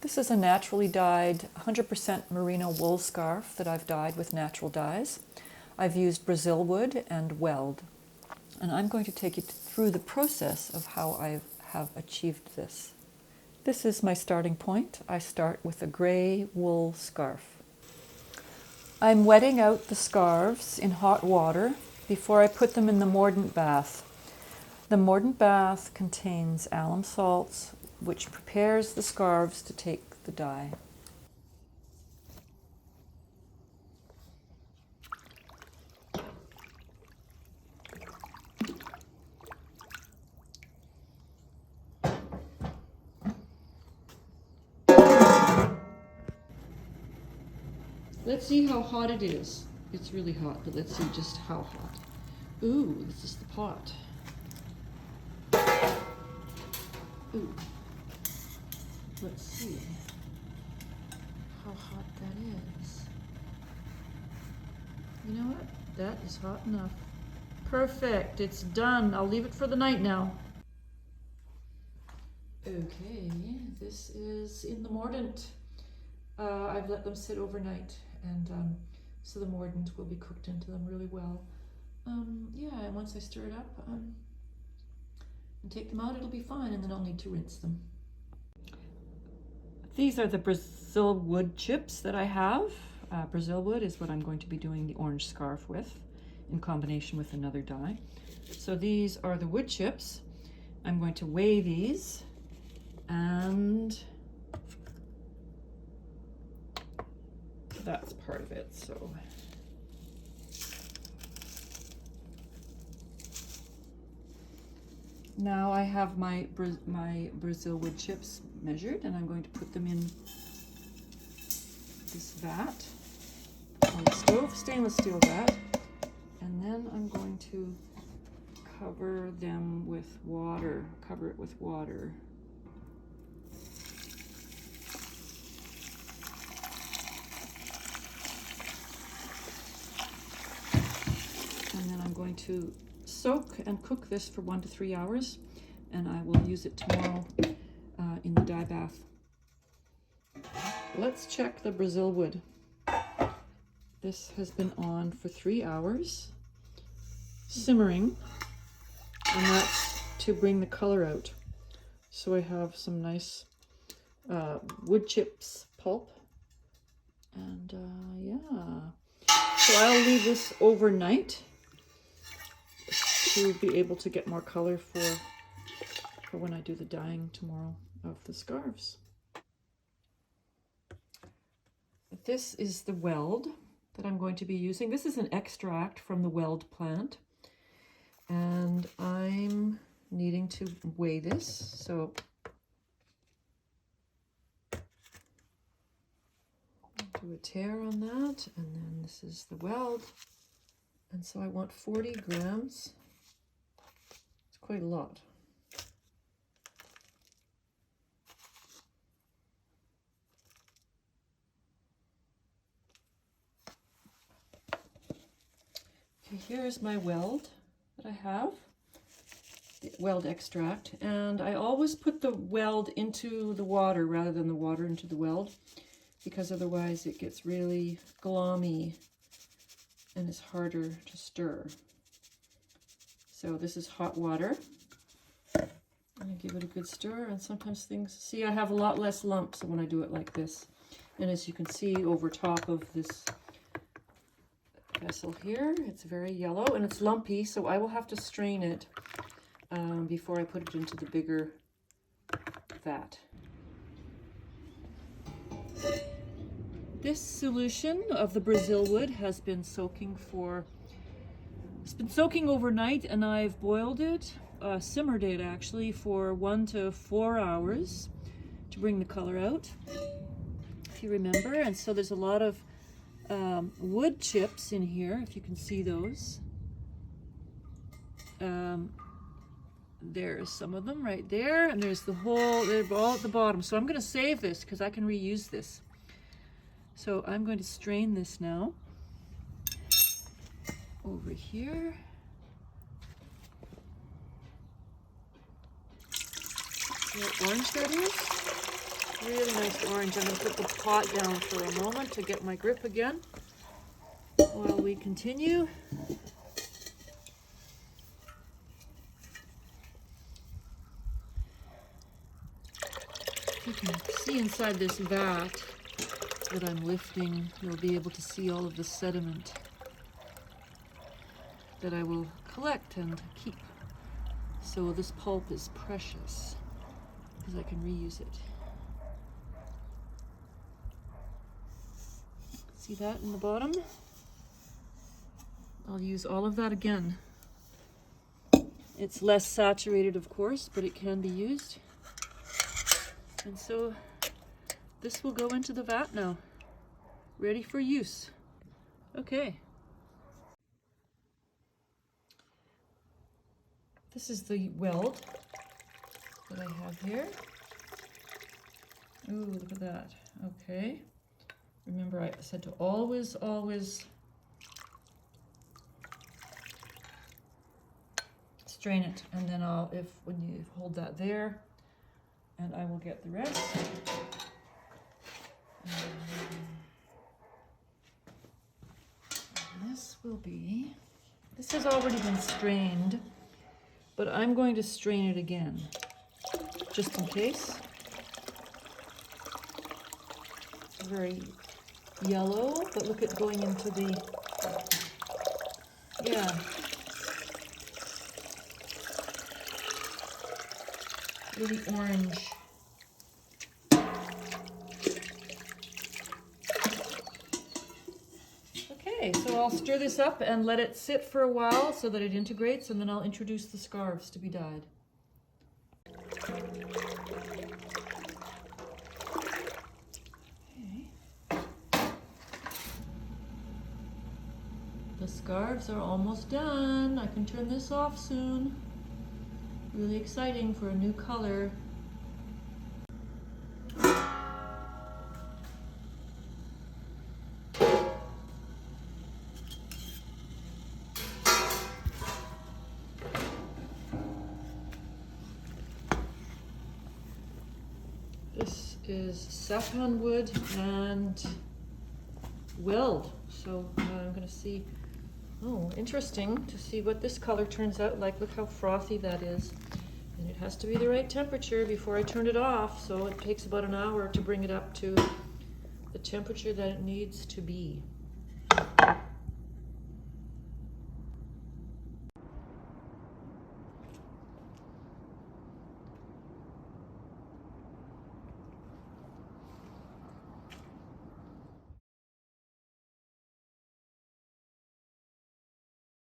This is a naturally dyed 100% merino wool scarf that I've dyed with natural dyes. I've used Brazilwood and Weld, and I'm going to take you through the process of how I have achieved this. This is my starting point. I start with a gray wool scarf. I'm wetting out the scarves in hot water before I put them in the mordant bath. The mordant bath contains alum salts, which prepares the scarves to take the dye. Let's see how hot it is. It's really hot, but let's see just how hot. Ooh, this is the pot. Ooh. Let's see how hot that is. You know what? That is hot enough. Perfect, it's done. I'll leave it for the night now. Okay, this is in the mordant. I've let them sit overnight, and so the mordant will be cooked into them really well. Yeah, and once I stir it up and take them out, it'll be fine, and then I'll need to rinse them. These are the Brazilwood chips that I have. Brazilwood is what I'm going to be doing the orange scarf with, in combination with another dye. So these are the wood chips. I'm going to weigh these, and that's part of it. So now I have my Brazilwood chips measured, and I'm going to put them in this vat on the stove, stainless steel vat, and then I'm going to cover them with water, cover it with water. And then I'm going to soak and cook this for 1 to 3 hours, and I will use it tomorrow in the dye bath. Let's check the Brazilwood. This has been on for 3 hours, simmering, and that's to bring the color out. So I have some nice wood chips pulp, and yeah. So I'll leave this overnight to be able to get more color for when I do the dyeing tomorrow of the scarves. This is the weld that I'm going to be using. This is an extract from the weld plant, and I'm needing to weigh this. So do a tear on that, and then this is the weld, and so I want 40 grams. It's quite a lot. Okay, here's my weld that I have, the weld extract, and I always put the weld into the water rather than the water into the weld, because otherwise it gets really glommy and is harder to stir. So this is hot water. I'm gonna give it a good stir, and sometimes things, see, I have a lot less lumps when I do it like this. And as you can see over top of this vessel here, it's very yellow and it's lumpy, so I will have to strain it before I put it into the bigger vat. This solution of the Brazilwood has been soaking overnight, and I've boiled it, simmered it actually, for 1 to 4 hours to bring the color out, if you remember. And so there's a lot of wood chips in here, if you can see those. There's some of them right there, and there's the whole, they're all at the bottom. So I'm going to save this because I can reuse this. So I'm going to strain this now over here. See how orange that is? Really nice orange. I'm going to put the pot down for a moment to get my grip again while we continue. If you can see inside this vat that I'm lifting, you'll be able to see all of the sediment that I will collect and keep. So this pulp is precious because I can reuse it. See that in the bottom? I'll use all of that again. It's less saturated, of course, but it can be used. And so this will go into the vat now, ready for use. Okay. This is the weld that I have here. Ooh, look at that. Okay. Remember, I said to always strain it, and then when you hold that there, and I will get the rest. This has already been strained, but I'm going to strain it again, just in case. It's very yellow, but look at going into the, yeah. Really orange. Okay, so I'll stir this up and let it sit for a while so that it integrates, and then I'll introduce the scarves to be dyed. Okay. The scarves are almost done. I can turn this off soon. Really exciting for a new color. This is Sappanwood and Weld. So I'm going to see, oh, interesting to see what this color turns out like. Look how frothy that is. And it has to be the right temperature before I turn it off, so it takes about an hour to bring it up to the temperature that it needs to be.